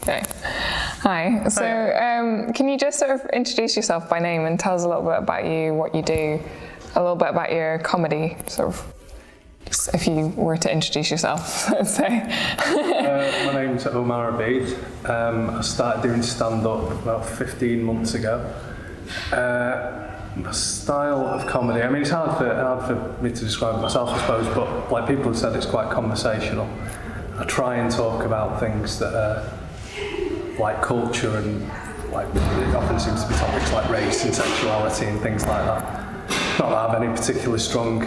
Okay. Hi. So, can you just sort of introduce yourself by name and tell us a little bit about you, what you do, a little bit about your comedy, sort of, if you were to introduce yourself, let's say. My name's Omar Abid. I started doing stand-up about 15 months ago. My style of comedy, I mean, it's hard for me to describe myself, I suppose, but like people have said, it's quite conversational. I try and talk about things that are like culture and like it often seems to be topics like race and sexuality and things like that. Not that I have any particularly strong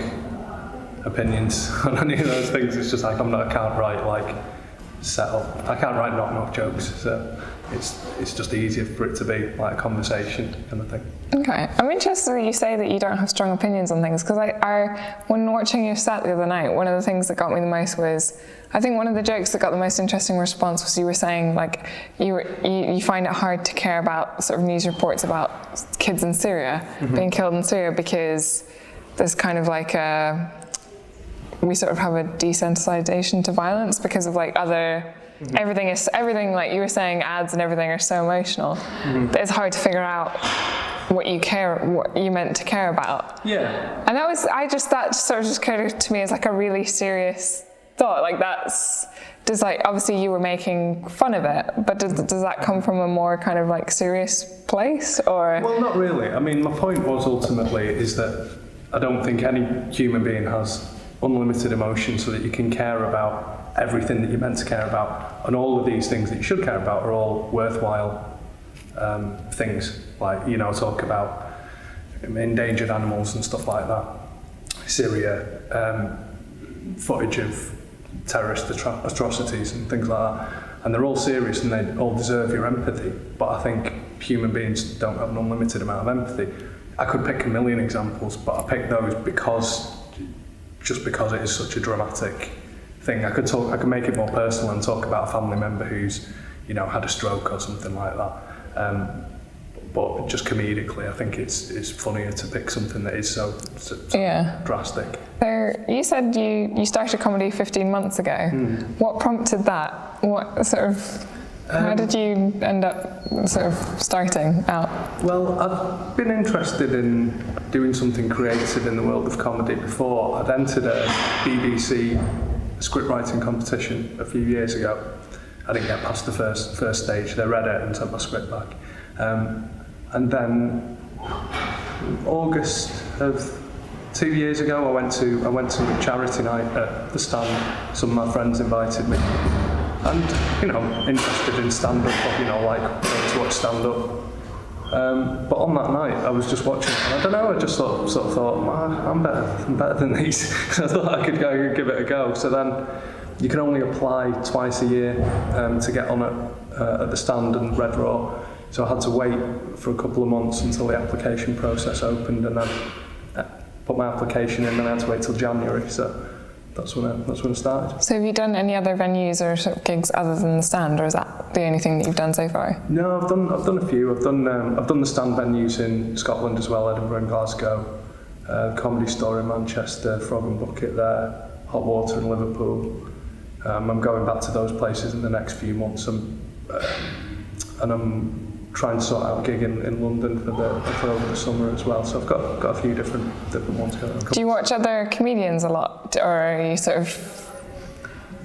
opinions on any of those things. It's just like I can't write like I can't write knock jokes, so it's just easier for it to be like a conversation kind of thing. Okay, I'm interested that you say that you don't have strong opinions on things, because when watching your set the other night, one of the things that got me the most was, I think one of the jokes that got the most interesting response was you were saying like you find it hard to care about sort of news reports about kids in Syria being killed in Syria because there's kind of like we sort of have a desensitization to violence because of like other everything like you were saying, ads and everything are so emotional that it's hard to figure out what you meant to care about. Yeah. And that sort of just occurred to me as like a really serious thought. Like obviously you were making fun of it, but does that come from a more kind of like serious place, or? Well, not really. I mean, my point was ultimately is that I don't think any human being has unlimited emotion so that you can care about everything that you're meant to care about, and all of these things that you should care about are all worthwhile things, like, you know, talk about endangered animals and stuff like that, Syria, footage of terrorist atrocities and things like that, and they're all serious and they all deserve your empathy, but I think human beings don't have an unlimited amount of empathy. I could pick a million examples, but I picked those just because it is such a dramatic thing. I could make it more personal and talk about a family member who's, you know, had a stroke or something like that. But just comedically, I think it's funnier to pick something that is so drastic. So you said you started comedy 15 months ago. What prompted that? What sort of? How did you end up sort of starting out? Well, I've been interested in doing something creative in the world of comedy before. I'd entered a BBC scriptwriting competition a few years ago. I didn't get past the first stage. They read it and sent my script back. And then August of 2 years ago, I went to a charity night at the Stand. Some of my friends invited me. And, you know, interested in stand-up, you know, like to watch stand-up. But on that night, I was just watching it, and I don't know, I just sort of thought, I'm better than these. So I thought I could go give it a go. So then you can only apply twice a year to get on at the Stand and Red Raw. So I had to wait for a couple of months until the application process opened, and then put my application in, and I had to wait till January. So that's when I started. So have you done any other venues or sort of gigs other than the Stand, or is that the only thing that you've done so far? No, I've done a few. I've done the Stand venues in Scotland as well, Edinburgh and Glasgow, Comedy Store in Manchester, Frog and Bucket there, Hot Water in Liverpool. I'm going back to those places in the next few months, and I'm trying to sort out a gig in London for over the summer as well. So I've got a few different ones going on. Do you watch other comedians a lot, or are you sort of?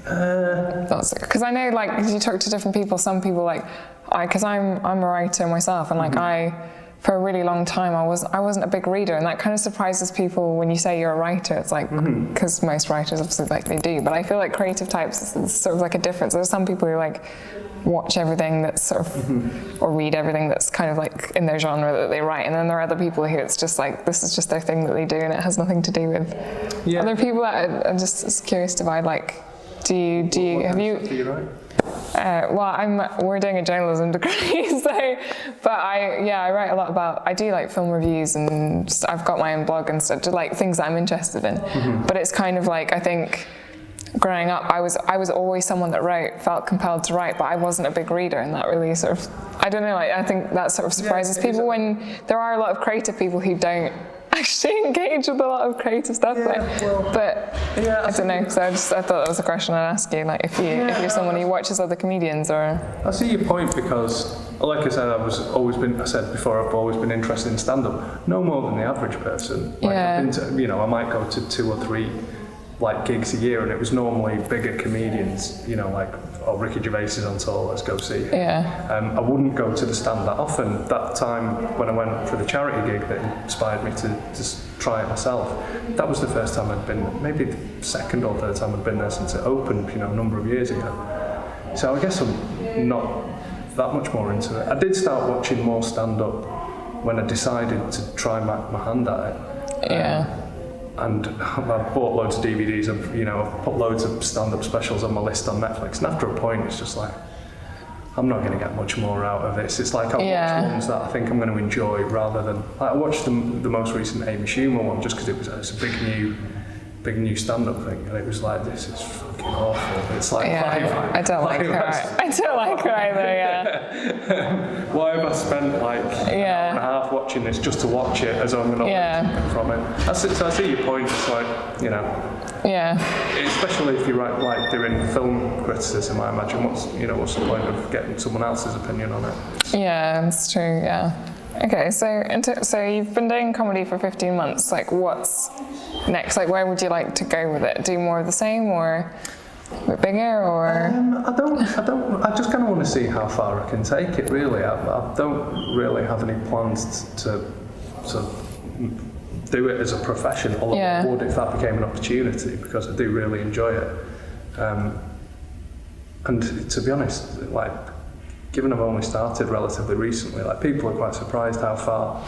Because I know, like, you talk to different people. Some people, like, because I'm a writer myself, and like for a really long time I wasn't a big reader, and that kind of surprises people when you say you're a writer. It's like, because most writers obviously like they do, but I feel like creative types is sort of like a difference. There's some people who like watch everything that's sort of or read everything that's kind of like in their genre that they write, and then there are other people who it's just like this is just their thing that they do and it has nothing to do with other people. That I'm just curious to find, like, do you write? We're doing a journalism degree, but I write a lot about, I do like film reviews, and I've got my own blog and stuff, like things that I'm interested in. But it's kind of like, I think growing up, I was always someone that felt compelled to write, but I wasn't a big reader, and that really sort of, I don't know, I think that sort of surprises people when there are a lot of creative people who don't actually engage with a lot of creative stuff. I don't know. So I thought that was a question I'd ask you. Like, if you're someone who watches other comedians, or I see your point, because, like I said, I've always been interested in stand-up. No more than the average person. Like, I've been to, I might go to 2 or 3 like gigs a year, and it was normally bigger comedians. Like, Ricky Gervais is on tour, let's go see him. I wouldn't go to the stand that often. That time when I went for the charity gig that inspired me to try it myself, that was the first time I'd been, maybe the second or third time I'd been there since it opened, a number of years ago. So I guess I'm not that much more into it. I did start watching more stand-up when I decided to try my hand at it. And I've bought loads of DVDs, I've put loads of stand-up specials on my list on Netflix, and after a point it's just like, I'm not going to get much more out of this. It's like I watch ones that I think I'm going to enjoy, rather than, like, I watched the most recent Amy Schumer one just because it's a big new stand-up thing, and it was like, this is fucking awful. It's like, I don't like her. I don't like her either. Why have I spent like an hour and a half watching this just to watch it, as I'm going to learn something from it? So I see your point. It's like, especially if you're like doing film criticism, I imagine, what's the point of getting someone else's opinion on it? Yeah, that's true. Okay, so you've been doing comedy for 15 months. Like, what's next? Like, where would you like to go with it? Do more of the same, or a bit bigger, or? I don't. I just kind of want to see how far I can take it. Really, I don't really have any plans to do it as a profession. Although I would if that became an opportunity, because I do really enjoy it. And to be honest, like, given I've only started relatively recently, like, people are quite surprised how far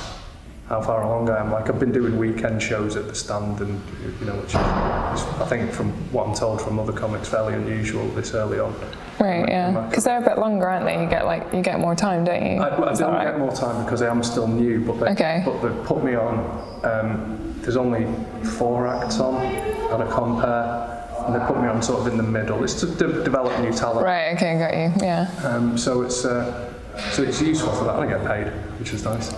along I am. Like, I've been doing weekend shows at the Stand, and which is, I think, from what I'm told from other comics, fairly unusual this early on. Right, because they're a bit longer, aren't they? You get more time, don't you? I don't get more time because I am still new, but they put me on. There's only 4 acts on and a compare. And they put me on sort of in the middle. It's to develop new talent. Right, okay, got you, yeah. So it's useful for that, and I get paid, which is nice.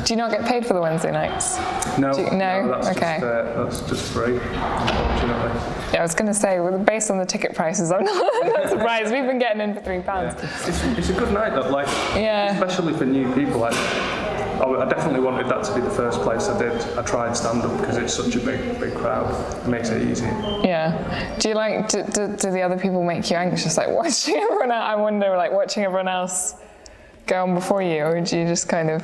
Do you not get paid for the Wednesday nights? No, that's just free, unfortunately. Yeah, I was going to say, based on the ticket prices, I'm not surprised. We've been getting in for £3. Yeah. It's a good night, though, especially for new people. I definitely wanted that to be the first place I tried stand-up, because it's such a big crowd. It makes it easier. Yeah. Do you do the other people make you anxious, like watching everyone else? I wonder, like, watching everyone else go on before you, or do you just kind of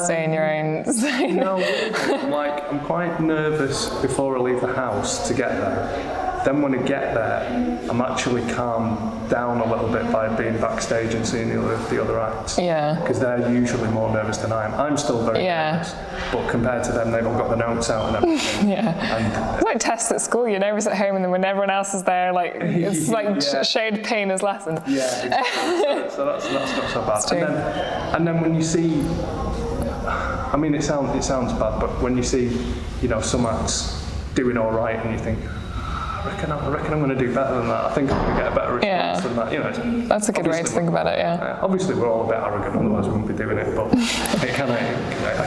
stay in your own zone? No, I'm quite nervous before I leave the house to get there. Then when I get there, I'm actually calmed down a little bit by being backstage and seeing the other acts. Yeah. Because they're usually more nervous than I am. I'm still very nervous, but compared to them, they've all got the notes out and everything. It's like tests at school. You're nervous at home, and then when everyone else is there, like, it's like showed pain as lesson. Yeah, exactly. So that's not so bad. And then when you see, I mean, it sounds bad, but when you see, some acts doing all right, and you think, I reckon I'm going to do better than that. I think I'm going to get a better response than that. That's a good way to think about it. Obviously, we're all a bit arrogant, otherwise we wouldn't be doing it. But I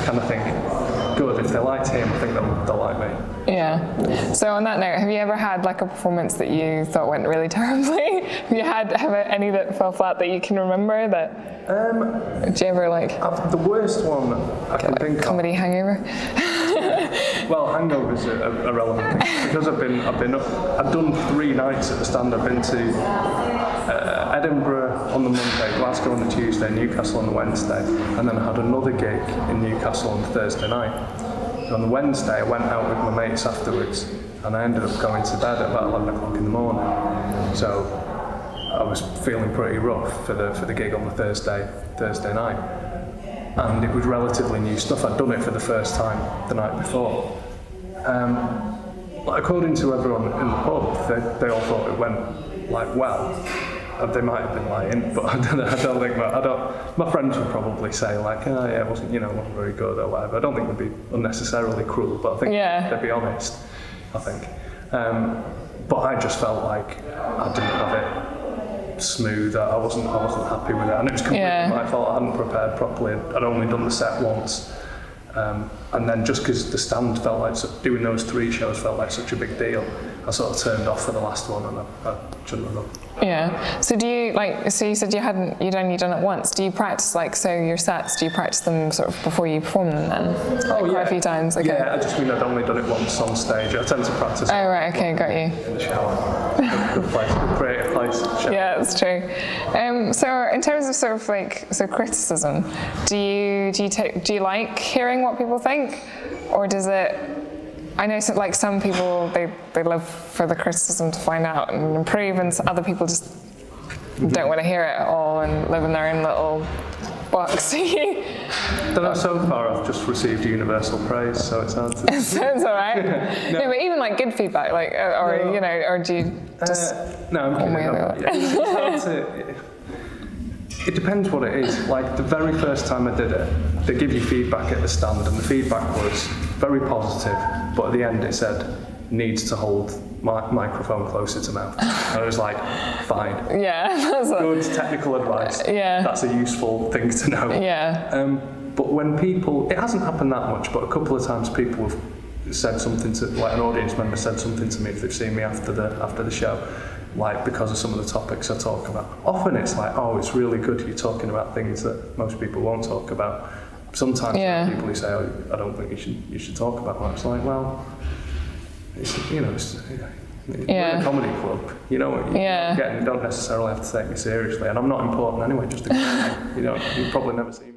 kind of think, good, if they liked him, I think they'll like me. Yeah. So on that note, have you ever had like a performance that you thought went really terribly? Have you have any that fell flat that you can remember? Did you ever like? The worst one I can think of. Comedy hangover. Well, hangovers are relevant thing, because I've done 3 nights at the Stand. I've been to Edinburgh on the Monday, Glasgow on the Tuesday, Newcastle on the Wednesday, and then I had another gig in Newcastle on the Thursday night. So on the Wednesday, I went out with my mates afterwards, and I ended up going to bed at about 11 o'clock in the morning. So I was feeling pretty rough for the gig on the Thursday night. And it was relatively new stuff. I'd done it for the first time the night before. According to everyone in the pub, they all thought it went well. They might have been lying, but I don't think my friends would probably say it wasn't very good or whatever. I don't think they'd be unnecessarily cruel, but I think they'd be honest. I think, but I just felt like I didn't have it smooth. I wasn't happy with it, and it was completely my fault. I hadn't prepared properly. I'd only done the set once, And then just because the stand felt like, doing those 3 shows felt like such a big deal, I sort of turned off for the last one, and I shouldn't have done. Yeah. So do you so you said you'd only done it once. Do you practice so your sets, do you practice them sort of before you perform them then? Quite a few times, okay. Yeah, I just mean I'd only done it once on stage. I tend to practice. Oh right, okay, got you. In the shower. Good place, good creative place. Yeah, that's true. So in terms of sort of criticism, do you like hearing what people think, or does it? I know some people they love for the criticism to find out and improve, and other people just don't want to hear it at all and live in their own little box. Don't know, so far I've just received universal praise, so it's hard to... So it's alright. No, but even good feedback, or do you just... no, I'm kidding. It's hard to... It depends what it is. Like the very first time I did it, they give you feedback at the stand, and the feedback was very positive, but at the end it said, needs to hold microphone closer to mouth. And I was like, fine. Yeah. That's good technical advice. Yeah. That's a useful thing to know. Yeah. But when people, it hasn't happened that much, but a couple of times people have said something to, an audience member said something to me if they've seen me after the show, because of some of the topics I talk about. Often it's oh, it's really good you're talking about things that most people won't talk about. Sometimes there are people who say, oh, I don't think you should talk about that. It's well, we're a comedy club. You don't necessarily have to take me seriously, and I'm not important anyway. Just you probably never see me.